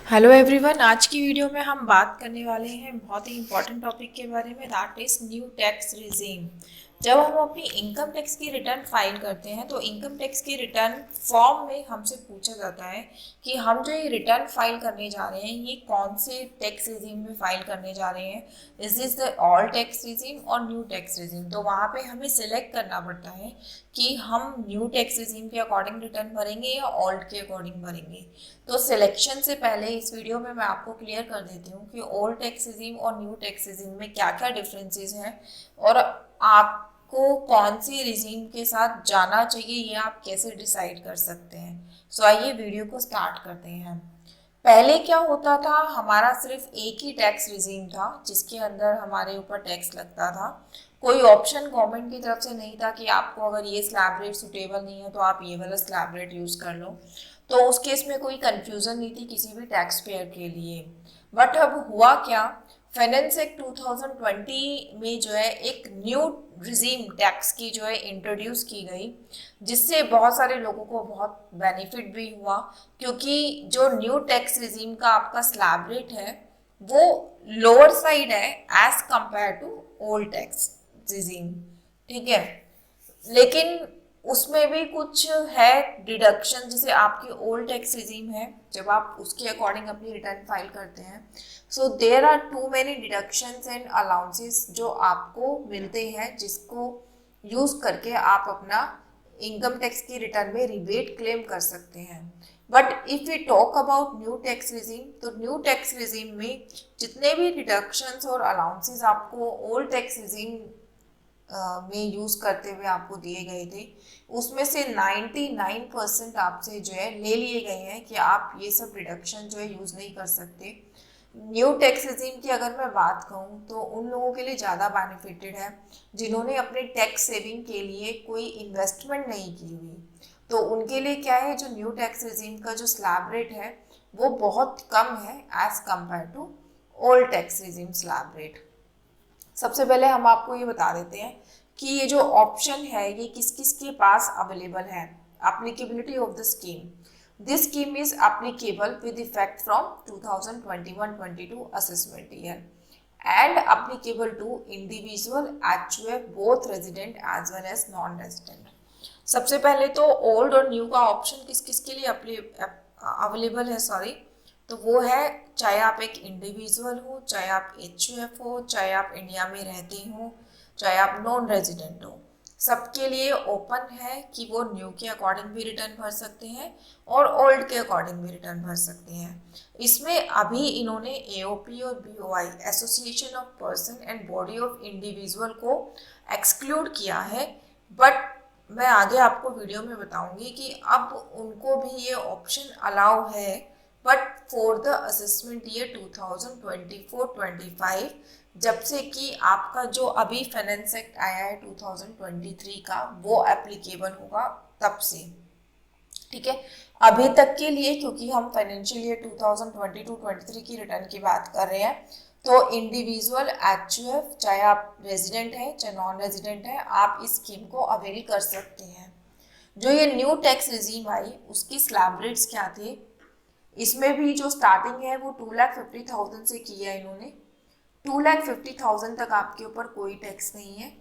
Hello everyone. आज की video में हम बात करने वाले हैं बहुत ही इंपॉर्टेंट टॉपिक के बारे में, that is new tax regime. जब हम अपनी इनकम टैक्स की रिटर्न फाइल करते हैं तो इनकम टैक्स की रिटर्न फॉर्म में हमसे पूछा जाता है कि हम जो ये रिटर्न फाइल करने जा रहे हैं ये कौन से टैक्स रिजीम में फाइल करने जा रहे हैं। Is this the all tax regime और न्यू टैक्स रिजीम। तो वहाँ पे हमें सिलेक्ट करना पड़ता है कि हम न्यू टैक्स रिजीम के अकॉर्डिंग रिटर्न भरेंगे या ओल्ड के अकॉर्डिंग भरेंगे। तो सिलेक्शन से पहले इस वीडियो में मैं आपको क्लियर कर देती हूँ कि ओल्ड टैक्स रिजीम और न्यू टैक्स रिजीम में क्या क्या डिफरेंसेस हैं और आपको कौन सी रिजीम के साथ जाना चाहिए ये आप कैसे डिसाइड कर सकते हैं। सो आइए वीडियो को स्टार्ट करते हैं। पहले क्या होता था, हमारा सिर्फ एक ही टैक्स रिजीम था जिसके अंदर हमारे ऊपर टैक्स लगता था। कोई ऑप्शन गवर्नमेंट की तरफ से नहीं था कि आपको अगर ये स्लैब रेट सुटेबल नहीं है तो आप ये वाला स्लैब रेट यूज़ कर लो। तो उस केस में कोई कंफ्यूजन नहीं थी किसी भी टैक्स पेयर के लिए। बट अब हुआ क्या, फाइनेंस एक्ट 2020 में जो है एक न्यू रिजीम टैक्स की जो है इंट्रोड्यूस की गई, जिससे बहुत सारे लोगों को बहुत बेनिफिट भी हुआ। क्योंकि जो न्यू टैक्स रिजीम का आपका स्लैब रेट है वो लोअर साइड है as compare to old tax regime. ठीक है, लेकिन उसमें भी कुछ है डिडक्शन। जैसे आपकी ओल्ड टैक्स रिजीम है, जब आप उसके अकॉर्डिंग अपनी रिटर्न फाइल करते हैं so there are too many deductions and allowances जो आपको मिलते हैं, जिसको यूज करके आप अपना इनकम टैक्स की रिटर्न में रिबेट क्लेम कर सकते हैं। But if we talk about new tax regime, तो न्यू टैक्स रिजीम में जितने भी डिडक्शंस और अलाउंसेस आपको ओल्ड टैक्स रिजीम में यूज़ करते हुए आपको दिए गए थे, उसमें से 99% आपसे जो है ले लिए गए हैं कि आप ये सब डिडक्शन जो है यूज़ नहीं कर सकते। न्यू टैक्स रिजीम की अगर मैं बात कहूँ तो उन लोगों के लिए ज़्यादा बेनिफिटेड है जिन्होंने अपने टैक्स सेविंग के लिए कोई इन्वेस्टमेंट नहीं की हुई। तो उनके लिए क्या है, जो न्यू टैक्स रिजीम का जो स्लैब रेट है वो बहुत कम है as compare to old tax regime slab rate. सबसे पहले हम आपको ये बता देते हैं कि ये जो ऑप्शन है ये किस किस के पास अवेलेबल है। Applicability of the scheme, this scheme is applicable with effect from 2021-22 assessment year and applicable to individual HUF both resident as well as non resident। सबसे पहले तो ओल्ड और न्यू का ऑप्शन किस किस के लिए अवेलेबल है, सॉरी, तो वो है चाहे आप एक इंडिविजुअल हो, चाहे आप HUF हो, चाहे आप इंडिया में रहते हो, चाहे आप नॉन रेजिडेंट हो, सबके लिए ओपन है कि वो न्यू के अकॉर्डिंग भी रिटर्न भर सकते हैं और ओल्ड के अकॉर्डिंग भी रिटर्न भर सकते हैं। इसमें अभी इन्होंने AOP और BOI association of person and body of individual को एक्सक्लूड किया है। बट मैं आगे आपको वीडियो में बताऊंगी कि अब उनको भी ये ऑप्शन अलाउ है, but for the assessment year 2024-25, जब से कि आपका जो अभी फाइनेंस एक्ट आया है 2023 का वो एप्लीकेबल होगा तब से। ठीक है, अभी तक के लिए क्योंकि हम फाइनेंशियल ईयर 2022-23 की रिटर्न की बात कर रहे हैं, तो इंडिविजुअल HUF चाहे आप रेजिडेंट हैं चाहे नॉन रेजिडेंट हैं, आप इस स्कीम को अवेल कर सकते हैं। जो ये न्यू टैक्स रिजीम आई उसकी स्लैब रेट्स क्या थे, इसमें भी जो स्टार्टिंग है वो 2,50,000 से किया है इन्होंने। 2,50,000 तक आपके ऊपर कोई टैक्स नहीं है।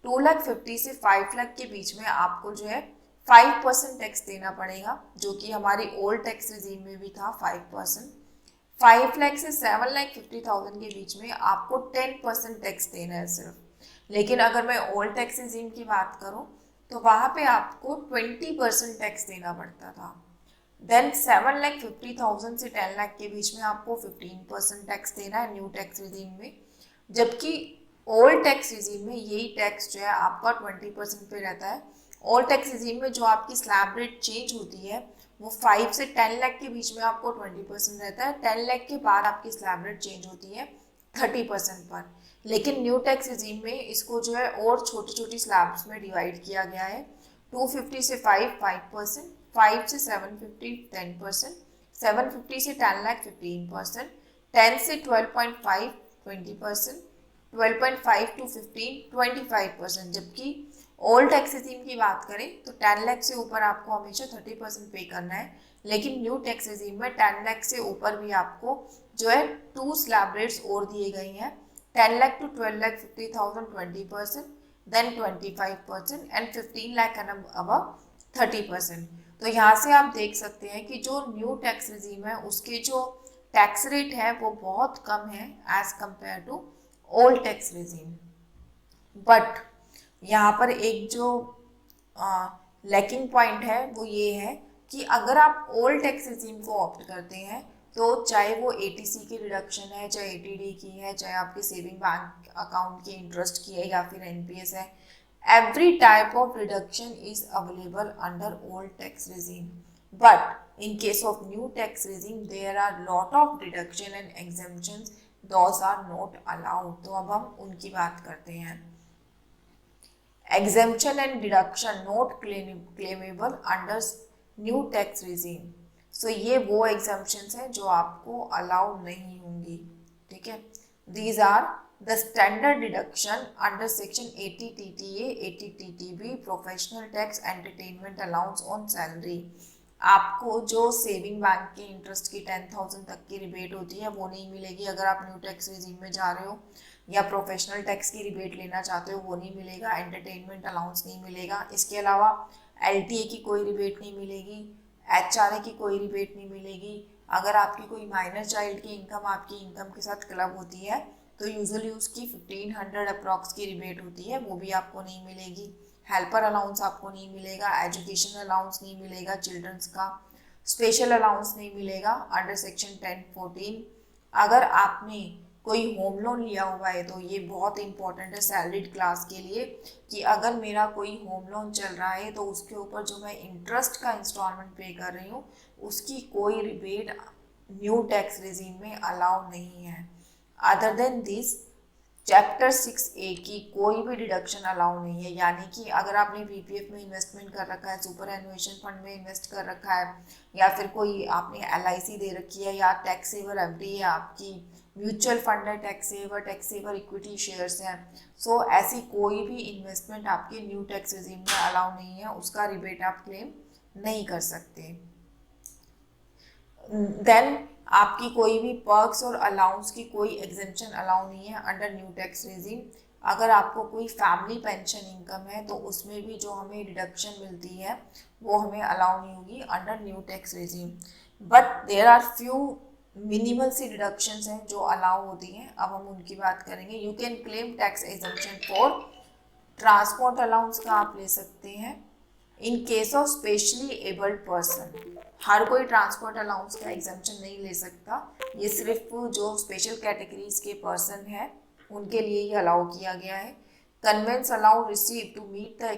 2,50,000 से 5,00,000 के बीच में आपको जो है 5% टैक्स देना पड़ेगा, जो कि हमारी ओल्ड टैक्स रिजीम में भी था 5%। 5,00,000 से 7,50,000 के बीच में आपको 10% टैक्स देना है सिर्फ। लेकिन अगर मैं ओल्ड टैक्स रिजीम की बात करूं तो वहां पे आपको 20% टैक्स देना पड़ता था। देन 7,50,000 से 10,00,000 के बीच में आपको 15% टैक्स देना है न्यू टैक्स रिजीम में, जबकि ओल्ड टैक्स रिजीम में यही टैक्स जो है आपका 20% पे रहता है। ओल्ड टैक्स रिजीम में जो आपकी स्लैब रेट चेंज होती है वो 5 से 10,00,000 के बीच में आपको 20% रहता है। 10,00,000 के बाद आपकी स्लैब रेट चेंज होती है 30% पर। लेकिन न्यू टैक्स रिजीम में इसको जो है और छोटी छोटी स्लैब्स में डिवाइड किया गया है। 250 से 5% 5 से 750 10%, 750 से 10,00,000 15%, 10 से 12.5 20%, 12.5 to 15 25%। जबकि ओल्ड टैक्स रिजीम की बात करें तो 10,00,000 से ऊपर आपको हमेशा 30% पे करना है, लेकिन न्यू टैक्स रिजीम में 10 लाख से ऊपर भी आपको जो है 2 स्लैब रेट्स और दिए गए हैं, 10 lakh to 12 lakh 50,000 20%, then 25% and 15 lakh and above 30%। तो यहाँ से आप देख सकते हैं कि जो न्यू टैक्स रिजीम है उसके जो टैक्स रेट है वो बहुत कम है as compare to old tax regime. But यहाँ पर एक जो लैकिंग पॉइंट है वो ये है कि अगर आप ओल्ड टैक्स रिजीम को ऑप्ट करते हैं तो चाहे वो एटीसी की रिडक्शन है, चाहे एटीडी की है, चाहे आपके सेविंग बैंक अकाउंट की इंटरेस्ट की है या फिर एनपीएस है, every type of reduction is available under old tax regime, but in case of new tax regime there are lot of deduction and exemptions, those are not allowed। तो अब हम उनकी बात करते हैं। exemption and deduction not claimable under new tax regime। so ये वो exemptions हैं जो आपको अलाउ नहीं होंगी, ठीक है। these are the standard deduction under section 80 TTA, 80 TTB, professional tax, entertainment allowance on salary। आपको जो सेविंग बैंक के इंटरेस्ट की 10,000 तक की रिबेट होती है वो नहीं मिलेगी अगर आप न्यू टैक्स रिजीम में जा रहे हो, या प्रोफेशनल टैक्स की रिबेट लेना चाहते हो वो नहीं मिलेगा, एंटरटेनमेंट अलाउंस नहीं मिलेगा। इसके अलावा एलटीए की कोई रिबेट नहीं मिलेगी, एचआरए की कोई रिबेट नहीं मिलेगी। अगर आपकी कोई माइनर चाइल्ड की इनकम आपकी इनकम के साथ क्लब होती है तो यूजुअली उसकी 1500 अप्रॉक्स की रिबेट होती है, वो भी आपको नहीं मिलेगी। हेल्पर अलाउंस आपको नहीं मिलेगा, एजुकेशन अलाउंस नहीं मिलेगा, चिल्ड्रंस का स्पेशल अलाउंस नहीं मिलेगा अंडर सेक्शन 1014। अगर आपने कोई होम लोन लिया हुआ है तो ये बहुत इंपॉर्टेंट है सैलरीड क्लास के लिए कि अगर मेरा कोई होम लोन चल रहा है तो उसके ऊपर जो मैं इंटरेस्ट का इंस्टॉलमेंट पे कर रही हूँ उसकी कोई रिबेट न्यू टैक्स रिजीम में अलाउ नहीं है। Other than this chapter 6A की कोई भी डिडक्शन अलाउ नहीं है, यानी कि अगर आपने पीपीएफ में इन्वेस्टमेंट कर रखा है, सुपर एनुएशन फंड में इन्वेस्ट कर रखा है, या फिर कोई आपने एलआईसी दे रखी है, या टैक्स सेवर एफडी है आपकी, म्यूचुअल फंड है, टैक्स सेवर इक्विटी शेयर्स हैं, सो ऐसी कोई भी इन्वेस्टमेंट आपके न्यू टैक्स रिजीम में अलाउ नहीं है, उसका रिबेट आप क्लेम नहीं कर सकते। देन आपकी कोई भी पर्क्स और अलाउंस की कोई एग्जेम्पशन अलाउ नहीं है अंडर न्यू टैक्स रिजीम। अगर आपको कोई फैमिली पेंशन इनकम है तो उसमें भी जो हमें डिडक्शन मिलती है वो हमें अलाउ नहीं होगी under new tax regime. But there are few minimal सी डिडक्शंस हैं जो अलाउ होती हैं, अब हम उनकी बात करेंगे। You can claim tax exemption for transport allowance का आप ले सकते हैं in case of specially abled person. हर कोई ट्रांसपोर्ट अलाउंस का एग्जेम्पशन नहीं ले सकता, ये सिर्फ जो स्पेशल कैटेगरीज के पर्सन हैं उनके लिए ही अलाउ किया गया है। Conveyance allow receive to meet the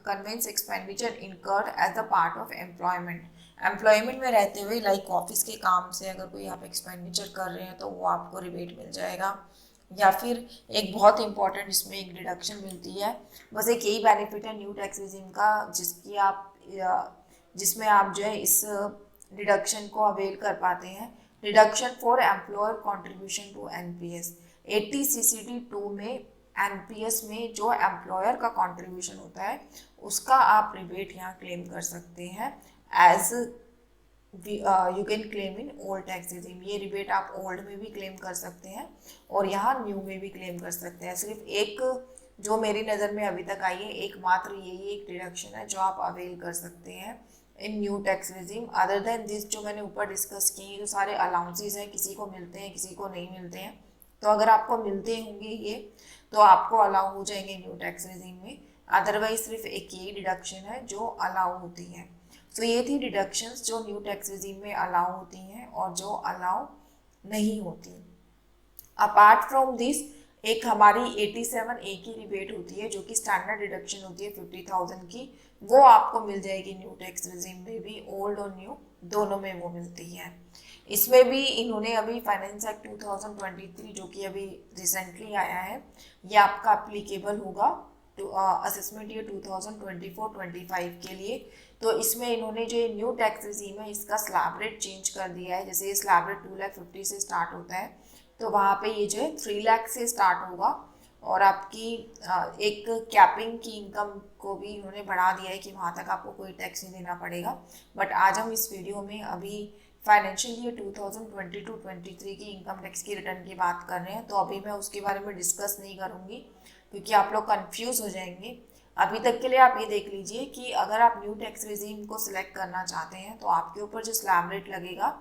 conveyance expenditure incurred as a part of employment. Employment में रहते हुए लाइक ऑफिस के काम से अगर कोई आप एक्सपेंडिचर कर रहे हैं तो वो आपको रिबेट मिल जाएगा। या फिर एक बहुत इंपॉर्टेंट इसमें एक डिडक्शन मिलती है, बस एक यही बेनिफिट है न्यू टैक्स रिजीम का जिसमें आप जो है इस डिडक्शन को अवेल कर पाते हैं। Deduction for employer contribution to NPS 80 CCD 2 में एनपीएस में जो एम्प्लॉयर का कंट्रीब्यूशन होता है उसका आप रिबेट यहाँ क्लेम कर सकते हैं as you can claim in old tax regime. ये रिबेट आप ओल्ड में भी क्लेम कर सकते हैं और यहाँ न्यू में भी क्लेम कर सकते हैं। सिर्फ एक जो मेरी नज़र में अभी तक आई है एकमात्र यही एक डिडक्शन है जो आप अवेल कर सकते हैं in new tax regime. Other than this जो मैंने ऊपर डिस्कस किए जो सारे अलाउंसेस हैं किसी को मिलते हैं किसी को नहीं मिलते हैं, तो अगर आपको मिलते होंगे ये तो आपको अलाउ हो जाएंगे न्यू टैक्स रिजीम में, अदरवाइज सिर्फ एक ही डिडक्शन है जो अलाउ होती है। तो ये थी डिडक्शंस जो न्यू टैक्स रिजीम में अलाउ होती हैं और जो अलाउ नहीं होती। अपार्ट फ्रॉम दिस एक हमारी 87A की रिबेट होती है जो कि स्टैंडर्ड डिडक्शन होती है 50,000 की, वो आपको मिल जाएगी न्यू टैक्स रिजीम में भी, ओल्ड और न्यू दोनों में वो मिलती है। इसमें भी इन्होंने अभी फाइनेंस एक्ट 2023 जो कि अभी रिसेंटली आया है ये आपका अप्लीकेबल होगा असेसमेंट ईयर 2024-25 के लिए। तो इसमें इन्होंने जो न्यू टैक्स रिजीम है इसका स्लैब रेट चेंज कर दिया है। जैसे ये स्लैब रेट 2,50,000 से स्टार्ट होता है तो वहाँ पे ये जो है 3 लाख से स्टार्ट होगा और आपकी एक कैपिंग की इनकम को भी उन्होंने बढ़ा दिया है कि वहाँ तक आपको कोई टैक्स नहीं देना पड़ेगा। बट आज हम इस वीडियो में अभी फाइनेंशियल ईयर 2022-23 की इनकम टैक्स की रिटर्न की बात कर रहे हैं, तो अभी मैं उसके बारे में डिस्कस नहीं करूँगी क्योंकि आप लोग कंफ्यूज हो जाएंगे। अभी तक के लिए आप ये देख लीजिए कि अगर आप न्यू टैक्स रिजीम को सिलेक्ट करना चाहते हैं तो आपके ऊपर जो स्लैब रेट लगेगा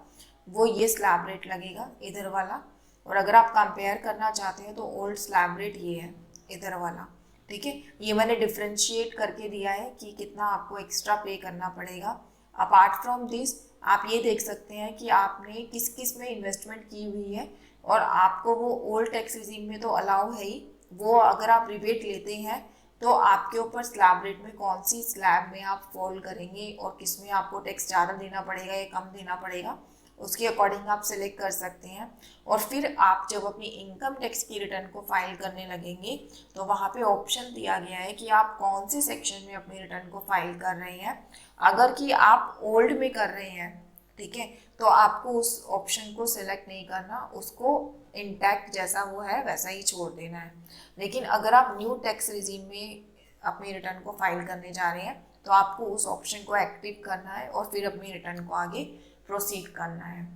वो ये स्लैब रेट लगेगा इधर वाला, और अगर आप कंपेयर करना चाहते हैं तो ओल्ड स्लैब रेट ये है इधर वाला। ठीक है, ये मैंने डिफ्रेंशिएट करके दिया है कि कितना आपको एक्स्ट्रा पे करना पड़ेगा। अपार्ट फ्रॉम दिस आप ये देख सकते हैं कि आपने किस किस में इन्वेस्टमेंट की हुई है, और आपको वो ओल्ड टैक्स रिजीम में तो अलाउ है ही, वो अगर आप रिबेट लेते हैं तो आपके ऊपर स्लैब रेट में कौन सी स्लैब में आप फॉल करेंगे और किस में आपको टैक्स ज़्यादा देना पड़ेगा या कम देना पड़ेगा, उसके अकॉर्डिंग आप सिलेक्ट कर सकते हैं। और फिर आप जब अपनी इनकम टैक्स की रिटर्न को फाइल करने लगेंगे तो वहाँ पे ऑप्शन दिया गया है कि आप कौन से सेक्शन में अपनी रिटर्न को फाइल कर रहे हैं। अगर कि आप ओल्ड में कर रहे हैं, ठीक है, तो आपको उस ऑप्शन को सिलेक्ट नहीं करना, उसको इंटैक्ट जैसा वो है वैसा ही छोड़ देना है। लेकिन अगर आप न्यू टैक्स रिजीम में अपनी रिटर्न को फाइल करने जा रहे हैं तो आपको उस ऑप्शन को एक्टिव करना है और फिर अपनी रिटर्न को आगे प्रोसीड करना है।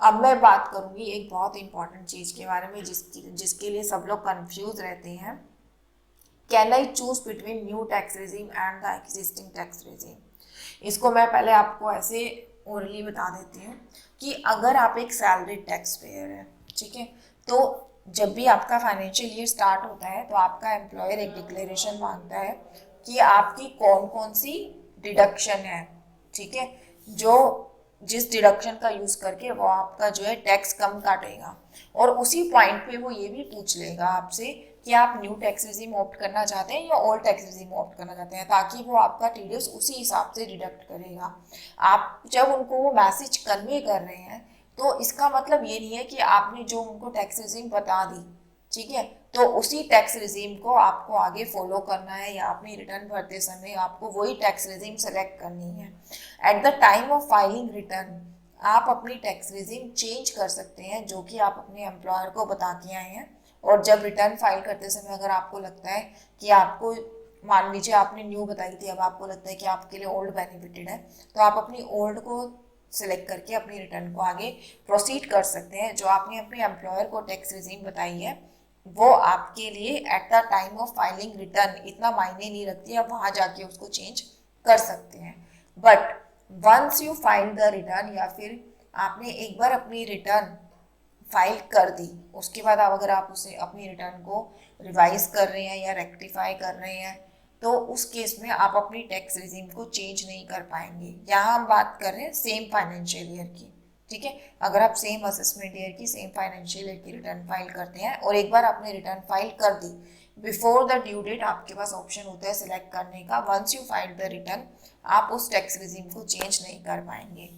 अब मैं बात करूंगी एक बहुत इंपॉर्टेंट चीज़ के बारे में जिसके लिए सब लोग कंफ्यूज रहते हैं। Can I choose between new tax regime and the existing tax regime? इसको मैं पहले आपको ऐसे ओरली बता देती हूँ कि अगर आप एक सैलरीड टैक्स पेयर है, ठीक है, तो जब भी आपका फाइनेंशियल ईयर स्टार्ट होता है तो आपका एम्प्लॉयर एक डिक्लेरेशन मांगता है कि आपकी कौन कौन सी डिडक्शन है, ठीक है, जो जिस डिडक्शन का यूज़ करके वो आपका जो है टैक्स कम काटेगा। और उसी पॉइंट पे वो ये भी पूछ लेगा आपसे कि आप न्यू टैक्स रिजीम ऑप्ट करना चाहते हैं या ओल्ड टैक्स रिजीम ऑप्ट करना चाहते हैं, ताकि वो आपका टीडीएस उसी हिसाब से डिडक्ट करेगा। आप जब उनको वो मैसेज कन्वे कर रहे हैं तो इसका मतलब ये नहीं है कि आपने जो उनको टैक्स रिजीम बता दी, ठीक है, तो उसी टैक्स रिजीम को आपको आगे फॉलो करना है या अपनी रिटर्न भरते समय आपको वही टैक्स रिजीम सेलेक्ट करनी है। At the time of filing return आप अपनी टैक्स रिजीम चेंज कर सकते हैं जो कि आप अपने एम्प्लॉयर को बता के आए हैं। और जब रिटर्न फाइल करते समय अगर आपको लगता है कि आपको, मान लीजिए आपने न्यू बताई थी, अब आपको लगता है कि आपके लिए ओल्ड बेनिफिटेड है, तो आप अपनी ओल्ड को सिलेक्ट करके अपनी रिटर्न को आगे प्रोसीड कर सकते हैं। जो आपने अपने एम्प्लॉयर को टैक्स रिजीम बताई है वो आपके लिए at the time of filing return इतना मायने नहीं रखती, आप वहाँ जाके उसको चेंज कर सकते हैं। But once you file the return, या फिर आपने एक बार अपनी रिटर्न फाइल कर दी, उसके बाद अगर आप उसे अपनी रिटर्न को रिवाइज कर रहे हैं या रेक्टिफाई कर रहे हैं तो उस केस में आप अपनी टैक्स रिजीम को चेंज नहीं कर पाएंगे। यहाँ हम बात कर रहे हैं सेम फाइनेंशियल ईयर की, ठीक है, अगर आप सेम असेसमेंट ईयर की सेम फाइनेंशियल ईयर की रिटर्न फाइल करते हैं और एक बार आपने रिटर्न फाइल कर दी, बिफोर द ड्यू डेट आपके पास ऑप्शन होता है सिलेक्ट करने का। Once you file the return आप उस टैक्स रिजीम को चेंज नहीं कर पाएंगे।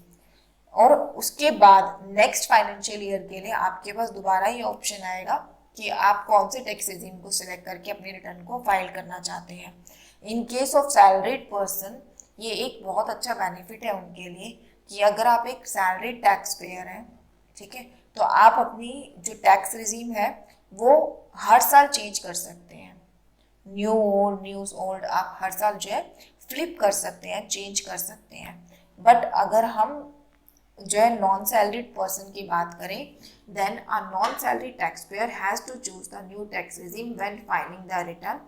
और उसके बाद नेक्स्ट फाइनेंशियल ईयर के लिए आपके पास दोबारा ये ऑप्शन आएगा कि आप कौन से टैक्स रिजीम को सिलेक्ट करके अपनी रिटर्न को फाइल करना चाहते हैं। In case of salaried person ये एक बहुत अच्छा बेनिफिट है उनके लिए कि अगर आप एक सैलरीड टैक्स पेयर हैं, ठीक है, तो आप अपनी जो टैक्स रिजीम है वो हर साल चेंज कर सकते हैं। न्यू ओल्ड न्यूज ओल्ड आप हर साल जो है फ्लिप कर सकते हैं, चेंज कर सकते हैं। बट अगर हम जो है नॉन सैलरीड पर्सन की बात करें, then a non salaried tax payer has to choose the new tax regime when filing the return.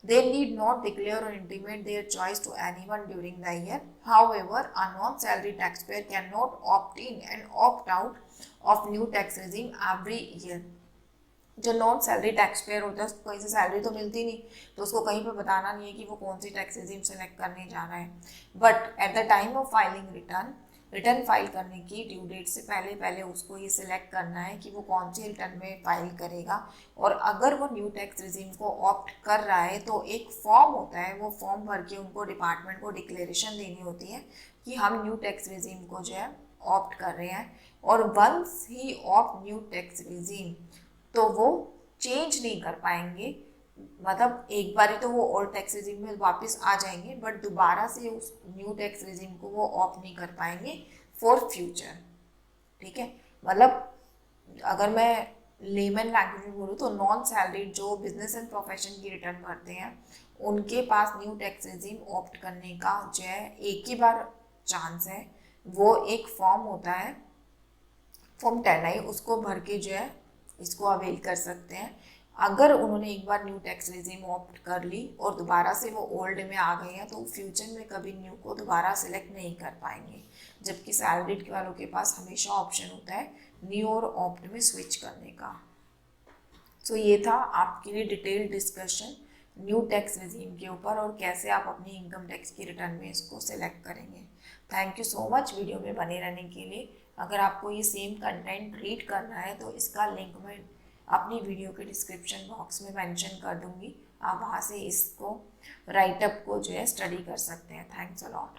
They need not declare or intimate their choice to anyone during the year. However, a non-salary taxpayer cannot opt in and opt out of new tax regime every year. जो non salary tax payer होता है उसको कहीं से salary तो मिलती नहीं, तो उसको कहीं पे बताना नहीं है कि वो कौन सी टैक्स रिजीम सेलेक्ट करने जा रहा है। But at the time of filing return file करने की ड्यू डेट से पहले पहले उसको ये सिलेक्ट करना है कि वो कौन सी रिटर्न में फाइल करेगा। और अगर वो न्यू टैक्स रिजीम को ऑप्ट कर रहा है तो एक फॉर्म होता है, वो फॉर्म भर के उनको डिपार्टमेंट को डिक्लेरेशन देनी होती है कि हम न्यू टैक्स रिजीम को जो है ऑप्ट कर रहे हैं। और वंस ही ऑप्ट न्यू टैक्स रिजीम तो वो चेंज नहीं कर पाएंगे, मतलब एक बार तो वो ओल्ड टैक्स रिजीम में वापस आ जाएंगे बट दोबारा से उस न्यू टैक्स रिजीम को वो ऑप्ट नहीं कर पाएंगे फॉर फ्यूचर। ठीक है, मतलब अगर मैं लेमन लैंग्वेज में बोलूँ तो नॉन सैलरीड जो बिजनेस एंड प्रोफेशन की रिटर्न भरते हैं उनके पास न्यू टैक्स रेजिम ऑप्ट करने का जो है एक ही बार चांस है। वो एक फॉर्म होता है फॉर्म 10I, उसको भर के जो है इसको अवेल कर सकते हैं। अगर उन्होंने एक बार न्यू टैक्स रेजिम ऑप्ट कर ली और दोबारा से वो ओल्ड में आ गए हैं तो फ्यूचर में कभी न्यू को दोबारा सिलेक्ट नहीं कर पाएंगे, जबकि सैलरीड वालों के पास हमेशा ऑप्शन होता है न्यू और ऑप्ट में स्विच करने का। तो ये था आपके लिए detail discussion new tax regime के ऊपर और कैसे आप अपनी इनकम टैक्स की रिटर्न में इसको सिलेक्ट करेंगे। Thank you so much video में बने रहने के लिए। अगर आपको ये सेम कंटेंट रीड करना है तो इसका लिंक मैं अपनी वीडियो के डिस्क्रिप्शन बॉक्स में मेंशन कर दूंगी, आप वहाँ से इसको राइटअप को जो है स्टडी कर सकते हैं। Thanks a lot.